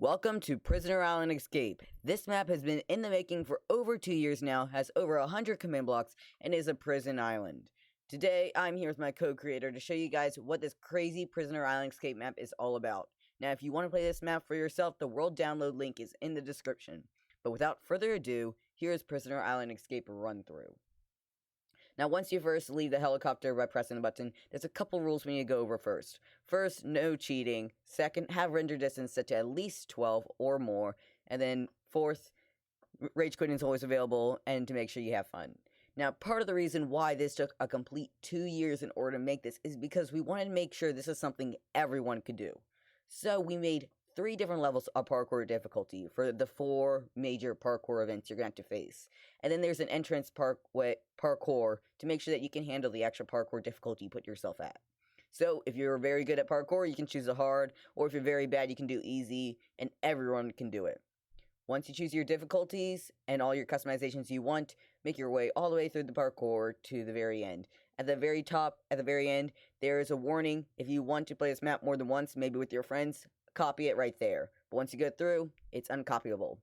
Welcome to Prisoner Island Escape. This map has been in the making for over 2 years now, has over 100 command blocks, and is a prison island. Today, I'm here with my co-creator to show you guys what this crazy Prisoner Island Escape map is all about. Now, if you want to play this map for yourself, the world download link is in the description. But without further ado, here is Prisoner Island Escape run-through. Now, once you first leave the helicopter by pressing the button, there's a couple rules we need to go over first. First, no cheating. Second, have render distance set to at least 12 or more. And then fourth, rage quitting is always available, and to make sure you have fun. Now, part of the reason why this took a complete 2 years in order to make this is because we wanted to make sure this is something everyone could do. So we made 3 different levels of parkour difficulty for the 4 major parkour events you're going to have to face. And then there's an entrance parkour to make sure that you can handle the actual parkour difficulty you put yourself at. So if you're very good at parkour, you can choose a hard, or if you're very bad, you can do easy, and everyone can do it. Once you choose your difficulties and all your customizations you want, make your way all the way through the parkour to the very end. At the very top, at the very end, there is a warning. If you want to play this map more than once, maybe with your friends, copy it right there. But once you go through, it's uncopyable.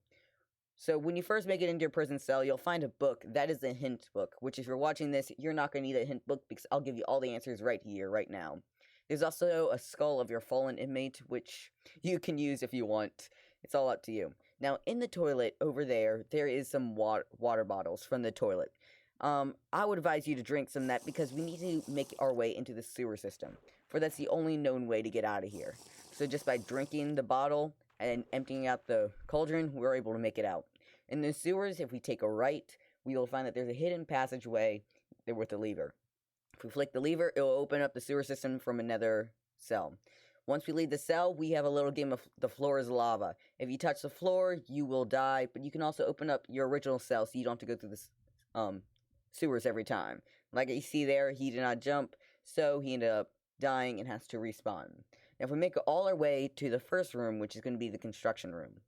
So when you first make it into your prison cell, you'll find a book. That is a hint book, which if you're watching this, you're not going to need a hint book because I'll give you all the answers right here, right now. There's also a skull of your fallen inmate, which you can use if you want. It's all up to you. Now, in the toilet over there, there is some water bottles from the toilet. I would advise you to drink some of that because we need to make our way into the sewer system. For that's the only known way to get out of here. So just by drinking the bottle and emptying out the cauldron, we're able to make it out. In the sewers, if we take a right, we will find that there's a hidden passageway with a lever. If we flick the lever, it will open up the sewer system from another cell. Once we leave the cell, we have a little game of the floor is lava. If you touch the floor, you will die, but you can also open up your original cell so you don't have to go through this sewers every time. Like you see there, he did not jump, so he ended up dying and has to respawn. Now if we make all our way to the first room, which is going to be the construction room.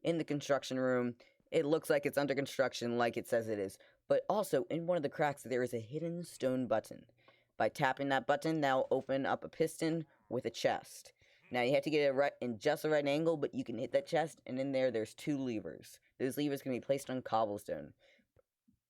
In the construction room, it looks like it's under construction like it says it is, but also in one of the cracks there is a hidden stone button. By tapping that button, that will open up a piston with a chest. Now you have to get it right in just the right angle, but you can hit that chest, and in there's 2 levers. Those levers can be placed on cobblestone.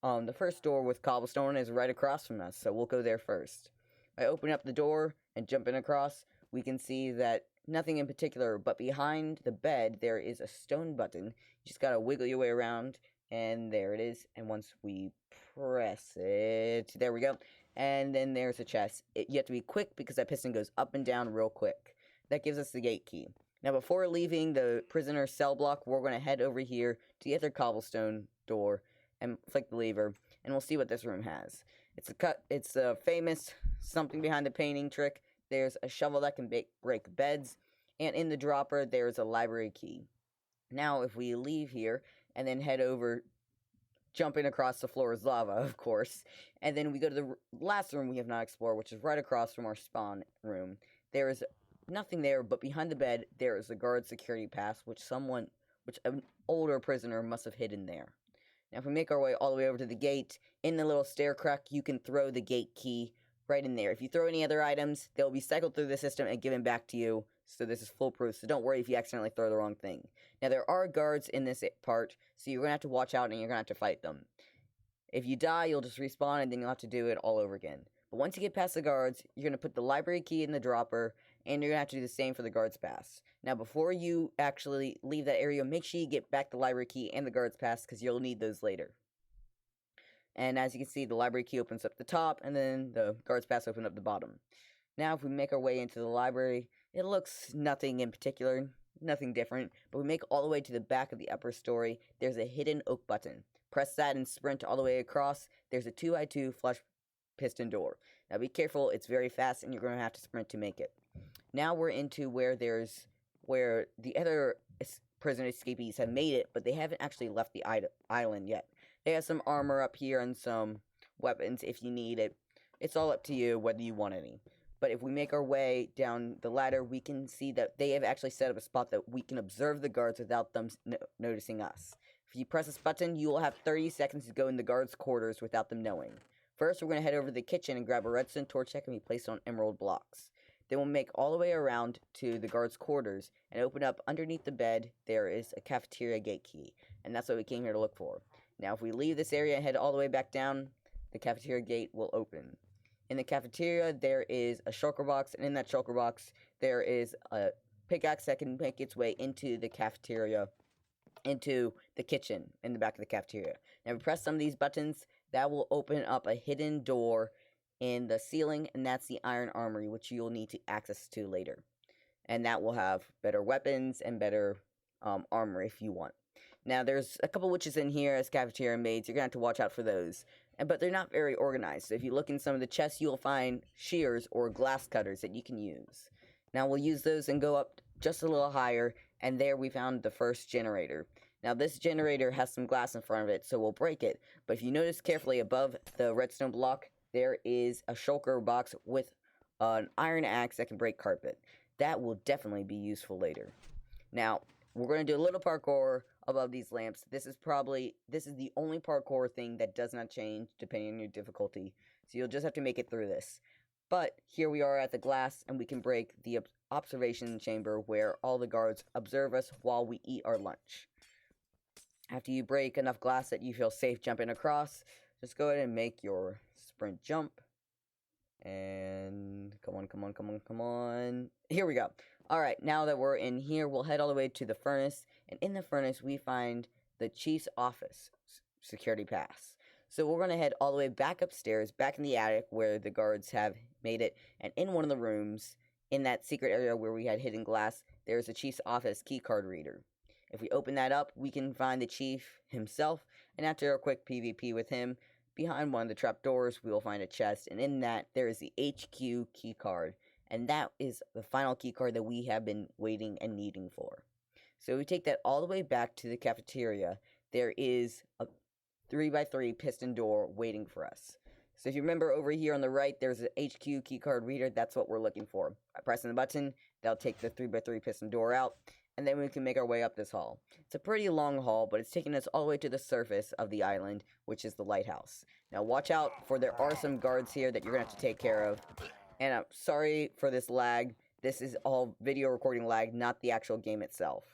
The first door with cobblestone is right across from us, so we'll go there first. By opening up the door and jumping across, we can see that nothing in particular, but behind the bed there is a stone button. You just gotta wiggle your way around, and there it is. And once we press it, there we go. And then there's a chest. You have to be quick because that piston goes up and down real quick. That gives us the gate key. Now before leaving the prisoner cell block, we're going to head over here to the other cobblestone door and flick the lever, and we'll see what this room has. It's a famous something behind the painting trick. There's a shovel that can break beds, and in the dropper, there's a library key. Now, if we leave here, and then head over, jumping across the floor is lava, of course, and then we go to the last room we have not explored, which is right across from our spawn room. There is nothing there, but behind the bed, there is a guard security pass, which an older prisoner must have hidden there. Now, if we make our way all the way over to the gate, in the little stair crack, you can throw the gate key right in there. If you throw any other items, they'll be cycled through the system and given back to you, so this is foolproof, so don't worry if you accidentally throw the wrong thing. Now, there are guards in this part, so you're going to have to watch out and you're going to have to fight them. If you die, you'll just respawn and then you'll have to do it all over again. But once you get past the guards, you're going to put the library key in the dropper, and you're going to have to do the same for the guards pass. Now, before you actually leave that area, make sure you get back the library key and the guards pass, because you'll need those later. And as you can see, the library key opens up the top, and then the guards pass open up the bottom. Now, if we make our way into the library, it looks nothing in particular, nothing different, but we make all the way to the back of the upper story, there's a hidden oak button. Press that and sprint all the way across. There's a 2x2 flush piston door. Now be careful, it's very fast and you're going to have to sprint to make it. Now we're into where the other prisoner escapees have made it, but they haven't actually left the island yet. They have some armor up here and some weapons if you need it. It's all up to you whether you want any. But if we make our way down the ladder, we can see that they have actually set up a spot that we can observe the guards without them noticing us. If you press this button, you will have 30 seconds to go in the guards' quarters without them knowing. First, we're going to head over to the kitchen and grab a redstone torch that can be placed on emerald blocks. Then we'll make all the way around to the guards' quarters and open up underneath the bed. There is a cafeteria gate key, and that's what we came here to look for. Now, if we leave this area and head all the way back down, the cafeteria gate will open. In the cafeteria, there is a shulker box, and in that shulker box, there is a pickaxe that can make its way into the cafeteria, into the kitchen in the back of the cafeteria. Now, if we press some of these buttons, that will open up a hidden door in the ceiling, and that's the iron armory, which you'll need to access to later. And that will have better weapons and better armor if you want. Now, there's a couple witches in here as cafeteria maids. You're going to have to watch out for those. But they're not very organized. So if you look in some of the chests, you'll find shears or glass cutters that you can use. Now, we'll use those and go up just a little higher. And there we found the first generator. Now, this generator has some glass in front of it, so we'll break it. But if you notice carefully above the redstone block, there is a shulker box with an iron axe that can break carpet. That will definitely be useful later. Now, we're going to do a little parkour above these lamps. This is the only parkour thing that does not change depending on your difficulty. So you'll just have to make it through this. But here we are at the glass, and we can break the observation chamber where all the guards observe us while we eat our lunch. After you break enough glass that you feel safe jumping across, just go ahead and make your sprint jump. And come on. Here we go. Alright, now that we're in here, we'll head all the way to the furnace. And in the furnace, we find the chief's office security pass. So we're going to head all the way back upstairs, back in the attic where the guards have made it. And in one of the rooms, in that secret area where we had hidden glass, there's a chief's office keycard reader. If we open that up, we can find the chief himself. And after a quick PvP with him, behind one of the trapdoors, we will find a chest. And in that, there is the HQ keycard. And that is the final keycard that we have been waiting and needing for. So we take that all the way back to the cafeteria. There is a 3x3 piston door waiting for us. So if you remember over here on the right, there's an HQ keycard reader. That's what we're looking for. By pressing the button, that'll take the 3x3 piston door out. And then we can make our way up this hall. It's a pretty long hall, but it's taking us all the way to the surface of the island, which is the lighthouse. Now watch out, for there are some guards here that you're going to have to take care of. And I'm sorry for this lag. This is all video recording lag, not the actual game itself.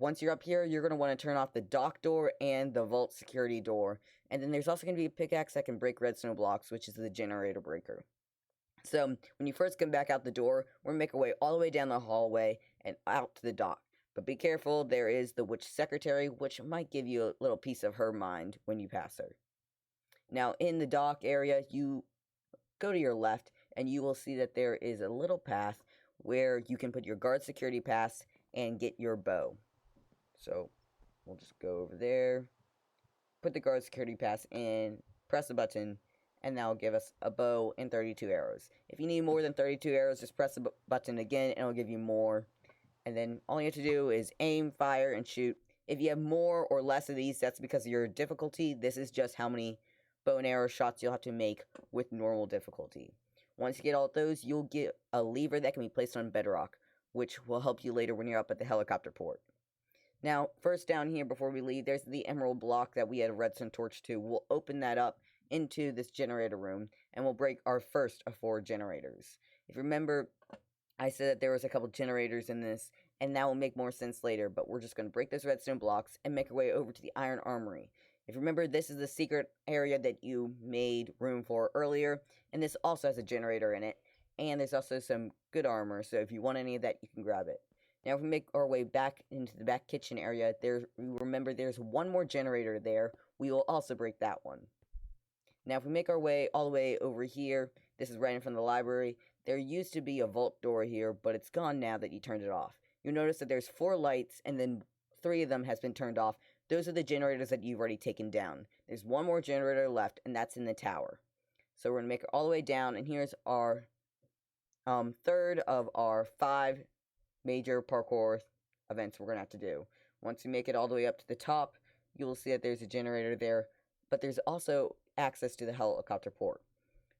Once you're up here, you're going to want to turn off the dock door and the vault security door. And then there's also going to be a pickaxe that can break redstone blocks, which is the generator breaker. So when you first come back out the door, we're going to make our way all the way down the hallway and out to the dock. But be careful, there is the witch secretary, which might give you a little piece of her mind when you pass her. Now in the dock area, you go to your left, and you will see that there is a little path where you can put your guard security pass and get your bow. So we'll just go over there, put the guard security pass in, press the button, and that'll give us a bow and 32 arrows. If you need more than 32 arrows, just press the button again, and it'll give you more. And then all you have to do is aim, fire, and shoot. If you have more or less of these, that's because of your difficulty. This is just how many bow and arrow shots you'll have to make with normal difficulty. Once you get all of those, you'll get a lever that can be placed on Bedrock, which will help you later when you're up at the helicopter port. Now, first down here before we leave, there's the emerald block that we had a redstone torch to. We'll open that up into this generator room, and we'll break our first of 4 generators. If you remember, I said that there was a couple generators in this, and that will make more sense later, but we're just going to break those redstone blocks and make our way over to the iron armory. If you remember, this is the secret area that you made room for earlier, and this also has a generator in it, and there's also some good armor, so if you want any of that, you can grab it. Now, if we make our way back into the back kitchen area, remember there's one more generator there. We will also break that one. Now, if we make our way all the way over here, this is right in front of the library. There used to be a vault door here, but it's gone now that you turned it off. You'll notice that there's 4 lights, and then 3 of them has been turned off. Those are the generators that you've already taken down. There's one more generator left, and that's in the tower. So we're going to make it all the way down, and here's our third of our 5 major parkour events we're going to have to do. Once we make it all the way up to the top, you will see that there's a generator there, but there's also access to the helicopter port.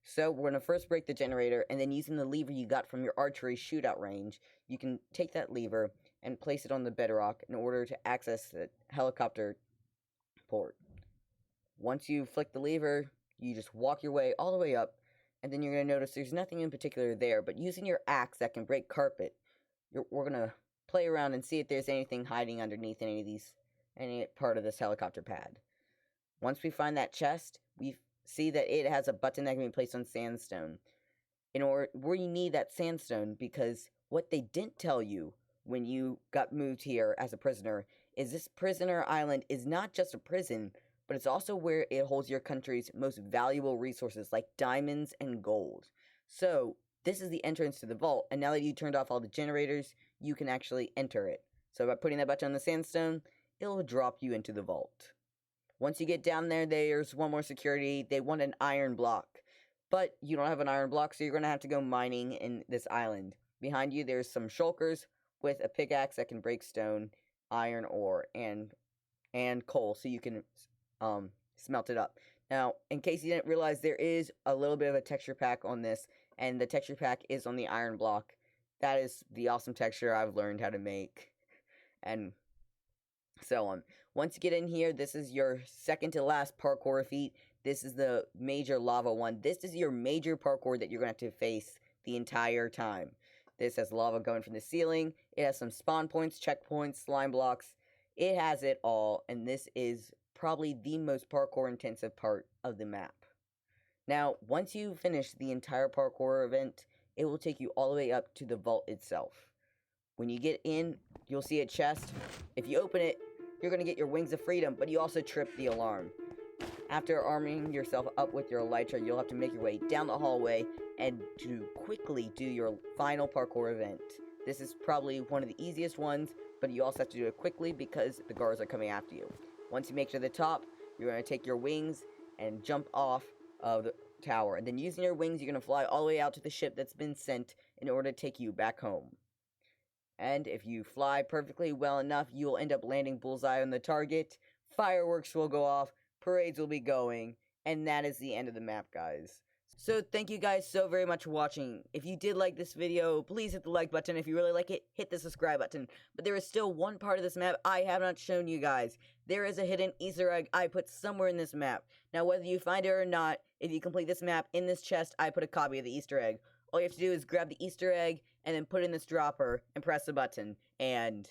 So we're going to first break the generator, and then using the lever you got from your archery shootout range, you can take that lever and place it on the bedrock in order to access the helicopter port. Once you flick the lever, you just walk your way all the way up, and then you're going to notice there's nothing in particular there, but using your axe that can break carpet, we're going to play around and see if there's anything hiding underneath any part of this helicopter pad. Once we find that chest, we see that it has a button that can be placed on sandstone. We need that sandstone because what they didn't tell you when you got moved here as a prisoner is this prisoner island is not just a prison, but it's also where it holds your country's most valuable resources like diamonds and gold. So this is the entrance to the vault, and now that you turned off all the generators, you can actually enter it. So by putting that button on the sandstone, it'll drop you into the vault. Once you get down there, there's one more security. They want an iron block. But you don't have an iron block, so you're going to have to go mining in this island. Behind you, there's some shulkers with a pickaxe that can break stone, iron ore, and coal, so you can smelt it up. Now, in case you didn't realize, there is a little bit of a texture pack on this, and the texture pack is on the iron block. That is the awesome texture I've learned how to make, and so on. Once you get in here, this is your second to last parkour feat. This is the major lava one. This is your major parkour that you're going to have to face the entire time. This has lava going from the ceiling. It has some spawn points, checkpoints, slime blocks. It has it all, and this is probably the most parkour intensive part of the map. Now, once you finish the entire parkour event, it will take you all the way up to the vault itself. When you get in, you'll see a chest. If you open it, you're going to get your wings of freedom, but you also trip the alarm. After arming yourself up with your elytra, you'll have to make your way down the hallway and to quickly do your final parkour event. This is probably one of the easiest ones, but you also have to do it quickly because the guards are coming after you. Once you make it to the top, you're going to take your wings and jump off of the tower. And then using your wings, you're going to fly all the way out to the ship that's been sent in order to take you back home. And if you fly perfectly well enough, you will end up landing bullseye on the target. Fireworks will go off. Parades will be going, and that is the end of the map, guys. So thank you guys so very much for watching. If you did like this video, please hit the like button. If you really like it, hit the subscribe button. But there is still one part of this map I have not shown you guys. There is a hidden Easter egg I put somewhere in this map. Now whether you find it or not, if you complete this map, in this chest I put a copy of the Easter egg. All you have to do is grab the Easter egg and then put it in this dropper and press the button, and